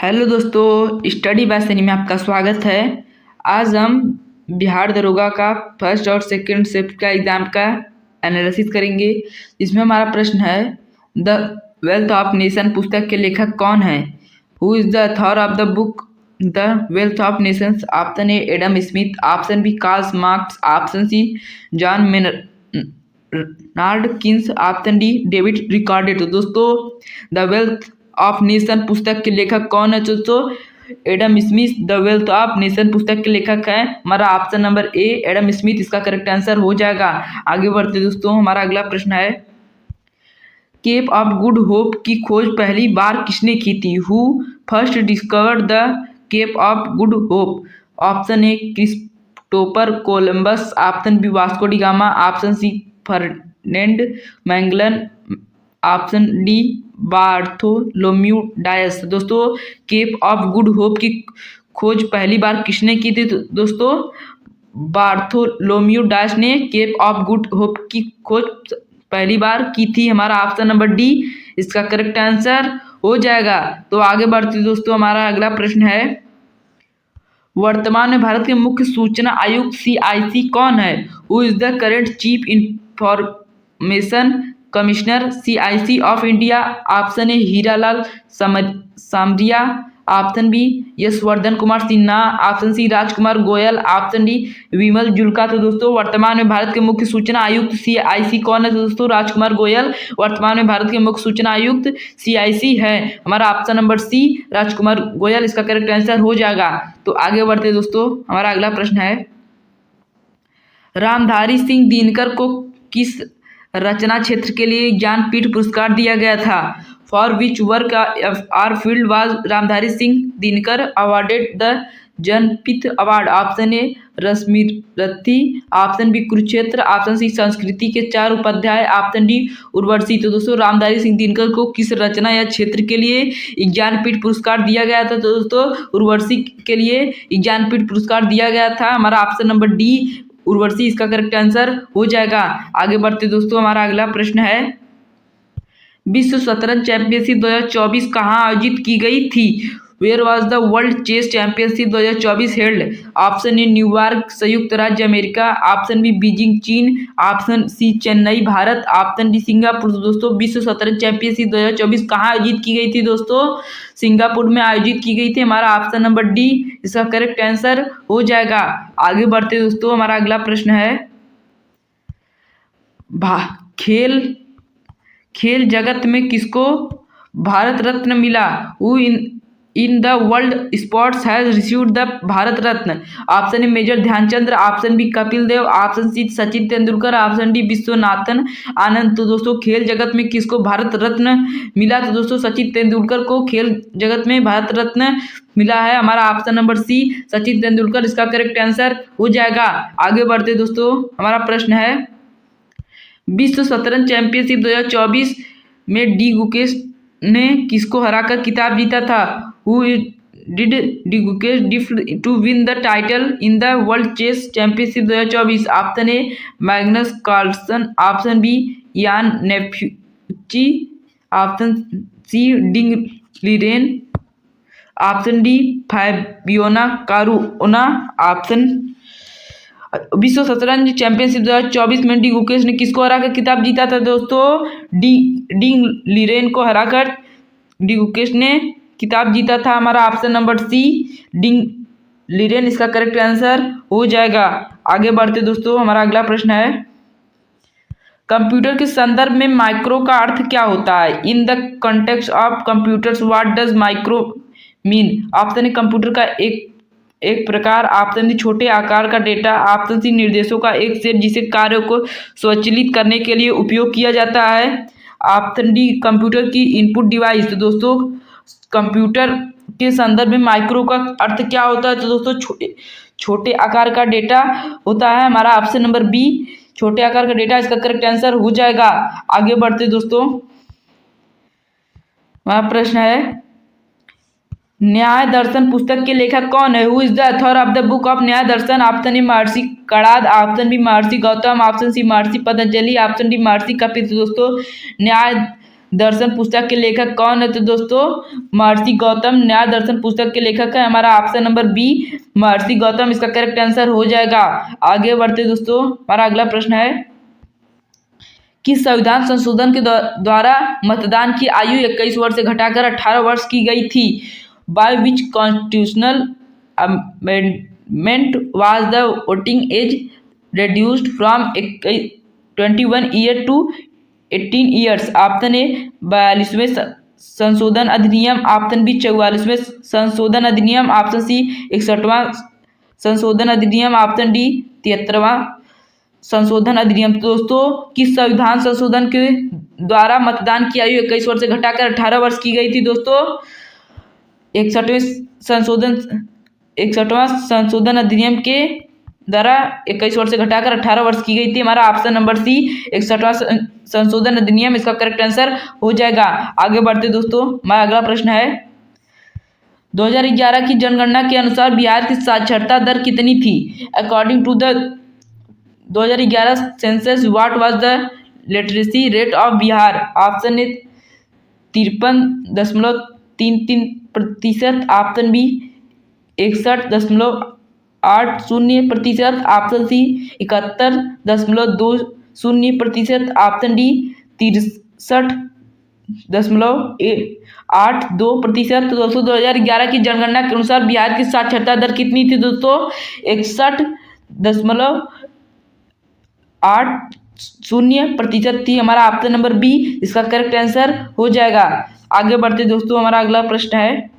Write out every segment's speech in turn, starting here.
Hello दोस्तों, study bye Sunny में आपका स्वागत है। आज हम बिहार दरोगा का फर्स्ट और सेकंड शिफ्ट का एग्ज़ाम का एनालिसिस करेंगे। इसमें हमारा प्रश्न है, द वेल्थ ऑफ नेशन पुस्तक के लेखक कौन है? Who is the author of the book the wealth of nations? Option A Adam Smith, option B Karl Marx, option C John Maynard Keynes, option D David Ricardo. तो दोस्तों, the wealth of nation पुस्तक के लेखक कौन है? दोस्तों, Adam Smith the wealth of nation पुस्तक के लेखक है। हमारा option number A Adam Smith इसका करेक्ट आंसर हो जाएगा। आगे बढ़ते दोस्तों, हमारा अगला प्रश्न है, केप ऑफ गुड होप की खोज पहली बार किसने की थी? Who first discovered the Cape of Good Hope? Option A Christopher Columbus, option B Vasco da Gama, option C Ferdinand Magellan, option D Bartholomew Dias. दोस्तों, केप ऑफ गुड होप की खोज पहली बार किसने की थी? दोस्तों, बार्थोलोम्यू डायस ने केप ऑफ गुड होप की खोज पहली बार की थी। हमारा ऑप्शन नंबर डी इसका करेक्ट आंसर हो जाएगा। तो आगे बढ़ते दोस्तों, हमारा अगला प्रश्न है, वर्तमान में भारत के मुख्य सूचना आयुक्त CIC कौन है? Who is the current chief information commissioner CIC of India? Option A Hiralal Samariya, option B Yashwardhan Kumar Sinha, option C Rajkumar Goyal, option D Vimal Julka. तो दोस्तों, वर्तमान में भारत के मुख्य सूचना आयुक्त CIC कौन है? तो दोस्तों, राजकुमार गोयल वर्तमान में भारत के मुख्य सूचना आयुक्त CIC है। हमारा ऑप्शन नंबर सी राजकुमार गोयल इसका करेक्ट आंसर हो जाएगा। तो आगे बढ़ते दोस्तों, हमारा अगला प्रश्न है, रामधारी सिंह दिनकर को किस रचना क्षेत्र के लिए ज्ञानपीठ पुरस्कार दिया गया था? For which work or field was Ramdhari Singh Dinkar awarded the Jnanpith award? Option A Rashmirathi, option B Kurukshetra, option C Sanskriti के 4 उपाध्याय, ऑप्शन डी उर्वशी। तो दोस्तों, रामधारी सिंह दिनकर को किस रचना या क्षेत्र के लिए ज्ञानपीठ पुरस्कार दिया गया था? तो दोस्तों, उर्वशी के लिए ज्ञानपीठ पुरस्कार दिया गया था। हमारा ऑप्शन नंबर डी उर्वशी इसका करेक्ट आंसर हो जाएगा। आगे बढ़ते दोस्तों, हमारा अगला प्रश्न है, विश्व शतरंज चैंपियनशिप 2024 कहाँ आयोजित की गई थी? Where was the world chess championship 2024 held? Option A New York संयुक्त राज्य अमेरिका, ऑप्शन बी बीजिंग चीन, option C Chennai Bharat, option D Singapore. दोस्तों, विश्व शतरंज चैंपियनशिप 2024 कहाँ आयोजित की गई थी? दोस्तों, सिंगापुर में आयोजित की गई थी। हमारा ऑप्शन नंबर डी इसका करेक्ट आंसर हो जाएगा। आगे बढ़ते दोस्तों, हमारा अगला प्रश्न है, खेल जगत में किसको भारत रत्न मिला? Who in the world sports has received the Bharat Ratna? Option A Major Dhyanchand, option B Kapil Dev, option C Sachin Tendulkar, option D Viswanathan Anand. तो दोस्तों, खेल जगत में किसको भारत रत्न मिला? तो दोस्तों, सचिन तेंदुलकर को खेल जगत में भारत रत्न मिला है। हमारा option number C Sachin Tendulkar इसका करेक्ट आंसर हो जाएगा। आगे बढ़ते दोस्तों, हमारा प्रश्न है, विश्व शतरंज चैंपियनशिप 2024 में डी गुकेश ने किसको हराकर खिताब जीता था? Who did D Gukesh defeat to win the title in the world chess championship 2024? Option A Magnus Carlsen, option B Ian Nepomniachtchi, option C Ding Liren, option D Fabiano Caruana. Option विश्व शतरंज championship 2024 में D Gukesh ने किसको हराकर खिताब जीता था? दोस्तों, डिंग लीरेन को हराकर डी गुकेश ने खिताब जीता था। हमारा ऑप्शन नंबर सी डिंग लीरेन इसका करेक्ट आंसर हो जाएगा। आगे बढ़ते दोस्तों, हमारा अगला प्रश्न है, कंप्यूटर के संदर्भ में माइक्रो का अर्थ क्या होता है? In the context of computers what does micro mean? Option a computer का एक प्रकार, ऑप्शन डी छोटे आकार का डेटा, ऑप्शन सी निर्देशों का एक सेट जिसे कार्यों को स्वचालित करने के लिए उपयोग किया जाता है, ऑप्शन डी कंप्यूटर की इनपुट डिवाइस। तो दोस्तों, कंप्यूटर के संदर्भ में माइक्रो का अर्थ क्या होता है? तो दोस्तों, छोटे आकार का डेटा होता है। हमारा ऑप्शन नंबर बी छोटे आकार का डेटा इसका करेक्ट आंसर हो जाएगा। आगे बढ़ते दोस्तों, हमारा प्रश्न है, न्याय दर्शन पुस्तक के लेखक कौन है? Who is the author of the book of न्याय दर्शन? Option A Maharshi Kanada, option B Maharshi Gautam, option C Maharshi Patanjali, option D महर्षि कपिल। दोस्तों, न्याय दर्शन पुस्तक के लेखक कौन है? तो दोस्तों महर्षि गौतम न्याय दर्शन पुस्तक के लेखक है हमारा ऑप्शन नंबर बी महर्षि गौतम, इसका करेक्ट आंसर हो जाएगा। आगे बढ़ते दोस्तों, हमारा अगला प्रश्न है किस संविधान संशोधन के द्वारा मतदान की आयु 21 वर्ष से घटाकर 18 वर्ष की गई थी? By which constitutional amendment was the voting age reduced from 21 year to 18 years? Option A 42वें संशोधन अधिनियम, ऑप्शन बी 44वें संशोधन अधिनियम, ऑप्शन सी 61वां संशोधन अधिनियम, ऑप्शन डी 73वां संशोधन अधिनियम। तो दोस्तों किस संविधान संशोधन के द्वारा मतदान की आयु 21 वर्ष से घटाकर 18 वर्ष की गई थी? दोस्तों 61वां संशोधन अधिनियम के द्वारा 21 वर्ष से घटाकर 18 वर्ष की गई थी। हमारा ऑप्शन नंबर सी 61वां संशोधन अधिनियम इसका करेक्ट आंसर हो जाएगा। आगे बढ़ते दोस्तों, हमारा अगला प्रश्न है 2011 की जनगणना के अनुसार बिहार की साक्षरता दर कितनी थी? According to the 2011 census what was the literacy rate of Bihar? Option A 53.33%, option B 61.80%, option C 71.20%, option D 63.82%। तो दोस्तों 2011 की जनगणना के अनुसार बिहार की साक्षरता दर कितनी थी? दोस्तों 61.80% थी। हमारा ऑप्शन नंबर बी इसका करेक्ट आंसर हो जाएगा। आगे बढ़ते दोस्तों, हमारा अगला प्रश्न है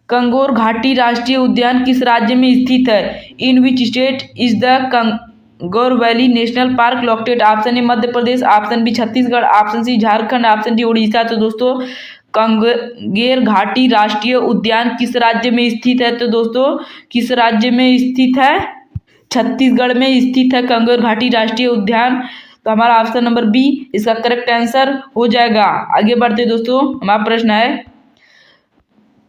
कंगोर घाटी राष्ट्रीय उद्यान किस राज्य में स्थित है? In which state is the Kanger valley national park located? Option A Madhya Pradesh, option B Chhattisgarh, option C Jharkhand, option D Orissa. तो दोस्तों कंगेर घाटी राष्ट्रीय उद्यान किस राज्य में स्थित है? तो दोस्तों किस राज्य में स्थित है? छत्तीसगढ़ में स्थित है कंगेर घाटी राष्ट्रीय उद्यान। तो हमारा ऑप्शन नंबर बी इसका करेक्ट आंसर हो जाएगा। आगे बढ़ते दोस्तों, हमारा प्रश्न है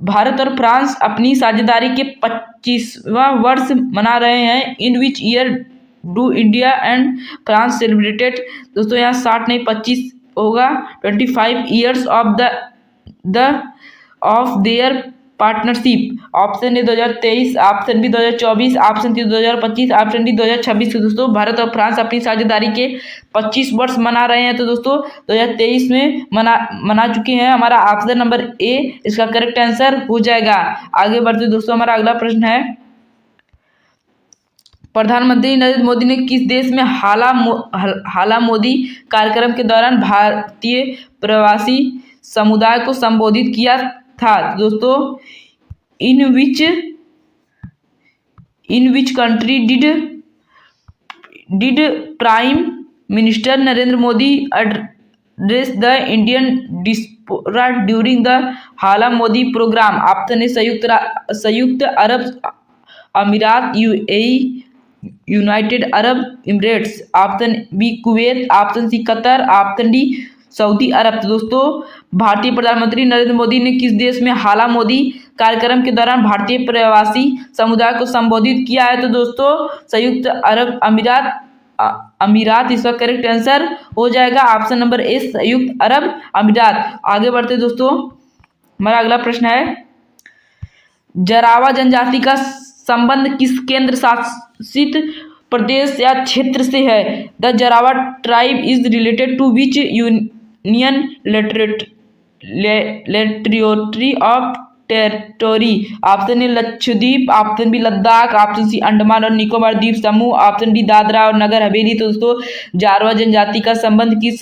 भारत और फ्रांस अपनी साझेदारी के 25वां वर्ष मना रहे हैं। In which year do India and France celebrated? दोस्तों यहाँ 60 नहीं 25 होगा। 25 years of their partnership. Option A 2023, option B 2024, option C 2025, option D 2026। तो दोस्तों भारत और फ्रांस अपनी साझेदारी के 25 वर्ष मना रहे हैं। तो दोस्तों 2023 में मना चुके हैं। हमारा ऑप्शन नंबर ए इसका करेक्ट आंसर हो जाएगा। आगे बढ़ते दोस्तों, हमारा अगला प्रश्न है प्रधानमंत्री नरेंद्र मोदी ने किस देश में हाला मोदी कार्यक्रम के दौरान भारतीय प्रवासी समुदाय को संबोधित किया था? दोस्तों in which country did prime minister Narendra Modi address the Indian diaspora during the Hala Modi program? Option A संयुक्त अरब अमीरात UAE, United Arab Emirates, option B Kuwait, option C Qatar, option D Saudi Arabia. तो दोस्तों भारतीय प्रधानमंत्री नरेंद्र मोदी ने किस देश में हाला मोदी कार्यक्रम के दौरान भारतीय प्रवासी समुदाय को संबोधित किया है? तो दोस्तों संयुक्त अरब अमीरात इसका करेक्ट आंसर हो जाएगा। ऑप्शन नंबर ए संयुक्त अरब अमीरात। आगे बढ़ते दोस्तों, हमारा अगला प्रश्न है जरावा जनजाति का संबंध किस केंद्र शासित प्रदेश या क्षेत्र से है? The Jarawa tribe is related to which union territory of territory? Option A Lakshadweep, option B Ladakh, option C Andaman और निकोबार द्वीप समूह, ऑप्शन डी दादरा और नगर हवेली। तो दोस्तों जारवा जनजाति का संबंध किस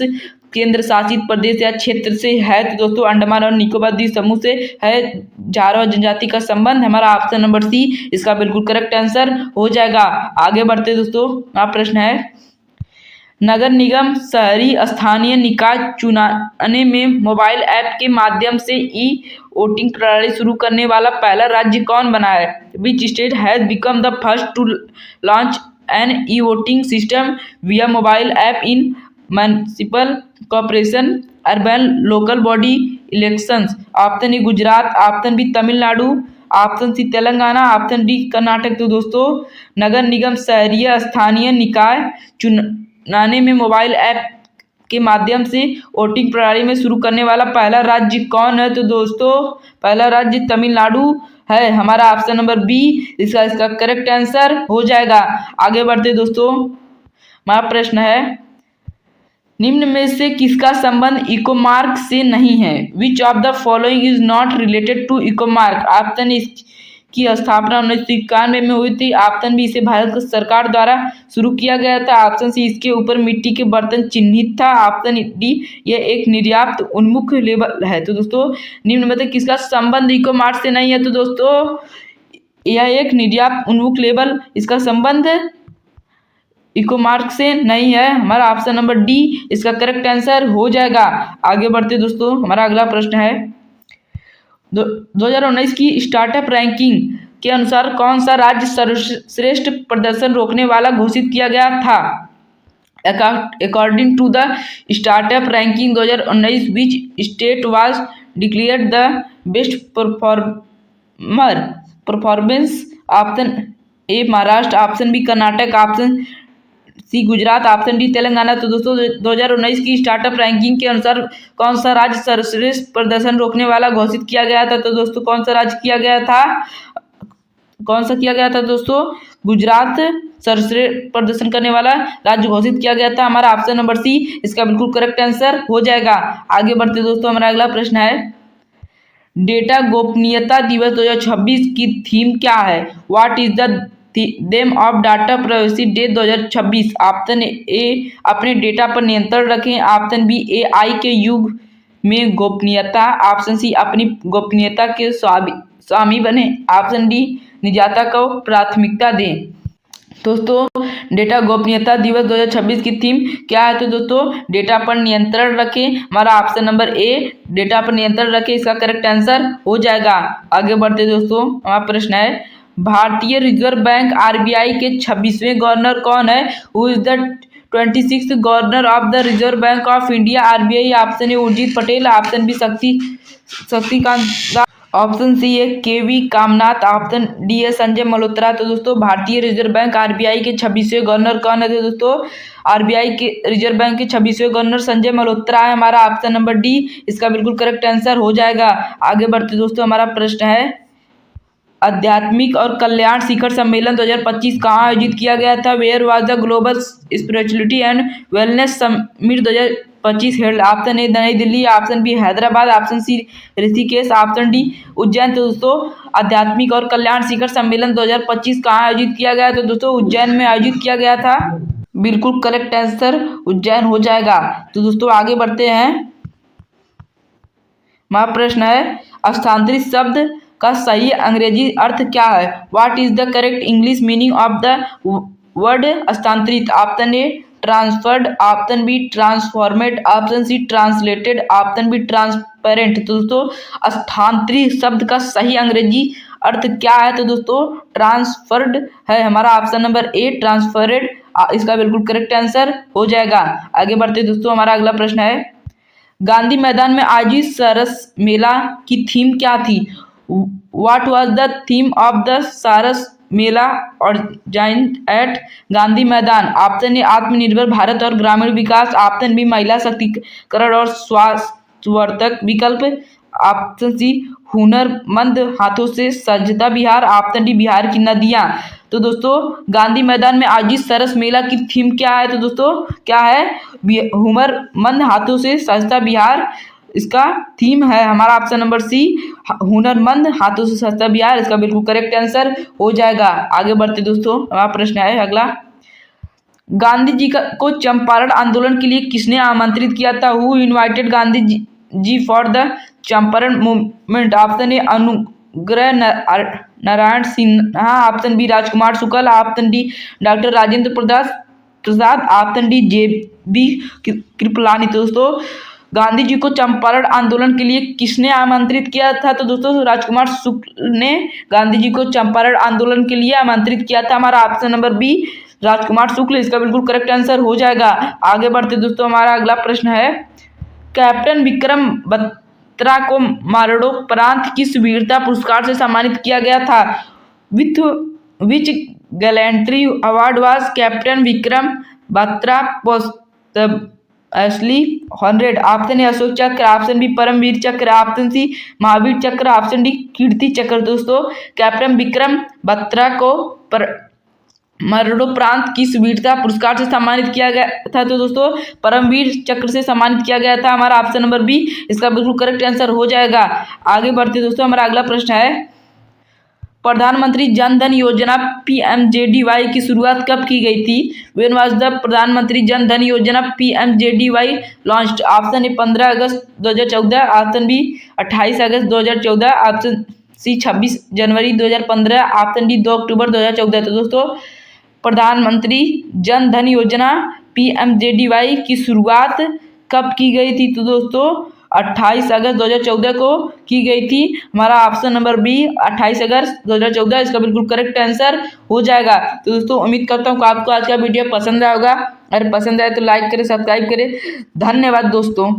केंद्र शासित प्रदेश या क्षेत्र से है? तो दोस्तों अंडमान और निकोबार द्वीप समूह से है जारवा जनजाति का संबंध। हमारा ऑप्शन नंबर सी इसका बिल्कुल करेक्ट आंसर हो जाएगा। आगे बढ़ते दोस्तों, आप प्रश्न है नगर निगम शहरी स्थानीय निकाय चुनाने में मोबाइल ऐप के माध्यम से ई वोटिंग प्रणाली शुरू करने वाला पहला राज्य कौन बना है? Which state has become the first to launch an e voting system via mobile app in municipal corporation urban local body elections? Option A Gujarat, option B Tamil Nadu, option C Telangana, option D Karnataka. तो दोस्तों नगर निगम शहरी स्थानीय निकाय चुनाने में मोबाइल ऐप के माध्यम से voting प्रणाली में शुरू करने वाला पहला राज्य कौन है? तो दोस्तों पहला राज्य तमिलनाडु है, हमारा ऑप्शन नंबर बी इसका करेक्ट आंसर हो जाएगा। आगे बढ़ते दोस्तों, हमारा प्रश्न है निम्न में से किसका संबंध इकोमार्क से नहीं है? Which of the following is not related to Ecomark? Option की स्थापना 1991 में हुई थी। ऑप्शन बी इसे भारत सरकार द्वारा शुरू किया गया था। ऑप्शन सी इसके ऊपर मिट्टी के बर्तन चिन्हित था। ऑप्शन डी यह एक निर्यात उन्मुख लेबल है। तो दोस्तों निम्न में से किसका संबंध इकोमार्क से नहीं है? तो दोस्तों यह एक निर्यात उन्मुख लेबल, इसका संबंध इकोमार्क से नहीं है, हमारा ऑप्शन नंबर डी इसका करेक्ट आंसर हो जाएगा। आगे बढ़ते दोस्तों, हमारा अगला प्रश्न है 2019 की स्टार्टअप रैंकिंग के अनुसार कौन सा राज्य सर्वश्रेष्ठ प्रदर्शन रोकने वाला घोषित किया गया था? According to the startup ranking 2019 which state was declared the best performance? Option A Maharashtra, option B Karnataka, option C Gujarat, option D Telangana. तो दोस्तों 2019 की स्टार्टअप रैंकिंग के अनुसार कौन सा राज्य सर्वश्रेष्ठ प्रदर्शन रोकने वाला घोषित किया गया था? तो दोस्तों कौन सा राज्य किया गया था? कौन सा किया गया था दोस्तों? गुजरात सर्वश्रेष्ठ प्रदर्शन करने वाला राज्य घोषित किया गया था। हमारा ऑप्शन नंबर सी इसका बिल्कुल करेक्ट आंसर हो जाएगा। आगे बढ़ते दोस्तों, हमारा अगला प्रश्न है डेटा गोपनीयता दिवस 2026 की थीम क्या है? What is the them of data privacy day 2026? Option A अपने डेटा पर नियंत्रण रखें, ऑप्शन बी एआई के युग में गोपनीयता, ऑप्शन सी अपनी गोपनीयता के स्वामी बने, ऑप्शन डी निजता को प्राथमिकता दें। दोस्तों डेटा गोपनीयता दिवस 2026 की थीम क्या है? तो दोस्तों डेटा पर नियंत्रण रखें, हमारा ऑप्शन नंबर ए डेटा पर नियंत्रण रखें, इसका करेक्ट आंसर हो जाएगा। आगे बढ़ते दोस्तों, हमारा प्रश्न है भारतीय रिजर्व बैंक आरबीआई के 26वें गवर्नर कौन है? Who is the 26th governor of the Reserve Bank of India RBI? Option A Urjit Patel, option B Shaktikanta Das, option C है केवी कामनाथ, ऑप्शन डी है संजय मल्होत्रा। तो दोस्तों भारतीय रिजर्व बैंक आरबीआई के 26वें गवर्नर कौन है? तो दोस्तों आरबीआई के रिजर्व बैंक के 26वें गवर्नर संजय मल्होत्रा है, हमारा ऑप्शन नंबर डी इसका बिल्कुल करेक्ट आंसर हो जाएगा। आगे बढ़ते दोस्तों, हमारा प्रश्न है आध्यात्मिक और कल्याण शिखर सम्मेलन 2025 कहाँ आयोजित किया गया था? Where was the global spirituality and wellness summit 2025 held? Option A New Delhi, option B Hyderabad, option C Rishikesh, option D Ujjain. तो दोस्तों आध्यात्मिक और कल्याण शिखर सम्मेलन 2025 कहाँ आयोजित किया गया? तो दोस्तों उज्जैन में आयोजित किया गया था, बिल्कुल करेक्ट आंसर उज्जैन हो जाएगा। तो दोस्तों आगे बढ़ते हैं, हमारा प्रश्न है स्थानांतरित शब्द का सही अंग्रेजी अर्थ क्या है? What is the correct English meaning of the word स्थानांतरित? Option A transferred, option B transformed, option C translated, option B transparent. तो दोस्तों स्थानांतरित शब्द का सही अंग्रेजी अर्थ क्या है? तो दोस्तों ट्रांसफर्ड है, हमारा ऑप्शन नंबर ए ट्रांसफरेड इसका बिल्कुल करेक्ट आंसर हो जाएगा। आगे बढ़ते दोस्तों, हमारा अगला प्रश्न है गांधी मैदान में आयोजित सरस मेला की थीम क्या थी? What was the theme of the सारस मेला और जॉइंट एट गांधी मैदान? ऑप्शन ए आत्मनिर्भर भारत और ग्रामीण विकास, ऑप्शन बी महिला शक्तिकरण और स्वास्थ्यवर्धक विकल्प, ऑप्शन सी हुनरमंद हाथों से सजता बिहार, ऑप्शन डी बिहार की नदियां। तो दोस्तों गांधी मैदान में आयोजित सरस मेला की थीम क्या है? तो दोस्तों क्या है? हुनरमंद हाथों से सजता बिहार इसका थीम है, हमारा ऑप्शन नंबर सी हुनरमंद हाथों से सजता बिहार इसका बिल्कुल करेक्ट आंसर हो जाएगा। आगे बढ़ते दोस्तों, हमारा प्रश्न है अगला गांधी जी को चंपारण आंदोलन के लिए किसने आमंत्रित किया था? Who invited Gandhi ji for the Champaran movement? Option A Anugrah Narayan Sinha, option B Rajkumar Shukla, option D doctor Rajendra Prasad, option D J B Kripalani. तो दोस्तों गांधी जी को चंपारण आंदोलन के लिए किसने आमंत्रित किया था? तो दोस्तों राजकुमार शुक्ल ने गांधी जी को चंपारण आंदोलन के लिए आमंत्रित किया था, हमारा ऑप्शन नंबर बी राजकुमार शुक्ल इसका बिल्कुल करेक्ट आंसर हो जाएगा। आगे बढ़ते दोस्तों, हमारा अगला प्रश्न है कैप्टन विक्रम बत्रा को मरणोपरांत किस वीरता पुरस्कार से सम्मानित किया गया था? With which gallantry award was captain Vikram Batra Ashley 100। Option A Ashok चक्र, ऑप्शन बी परमवीर चक्र, ऑप्शन सी महावीर चक्र, ऑप्शन डी कीर्ति चक्र। दोस्तों कैप्टन विक्रम बत्रा को मरणोपरांत किस वीरता पुरस्कार से सम्मानित किया गया था? तो दोस्तों परमवीर चक्र से सम्मानित किया गया था। हमारा ऑप्शन नंबर बी इसका बिल्कुल करेक्ट आंसर हो जाएगा। आगे बढ़ते दोस्तों, हमारा अगला प्रश्न है प्रधानमंत्री जन धन योजना PMJDY की शुरुआत कब की गई थी? व्हेन वाज द प्रधानमंत्री जन Dhan Yojana PMJDY launched? Option A 15 अगस्त 2014, ऑप्शन बी 28 अगस्त 2014, ऑप्शन सी 26 जनवरी 2015, ऑप्शन डी 2 अक्टूबर 2014। तो दोस्तों प्रधानमंत्री जन धन योजना PMJDY की शुरुआत कब की गई थी? तो दोस्तों 28 अगस्त 2014 को की गई थी। हमारा ऑप्शन नंबर बी 28 अगस्त 2014 इसका बिल्कुल करेक्ट आंसर हो जाएगा। तो दोस्तों उम्मीद करता हूँ कि आपको आज का वीडियो पसंद आएगा। अगर पसंद आए तो लाइक करें, सब्सक्राइब करें। धन्यवाद दोस्तों।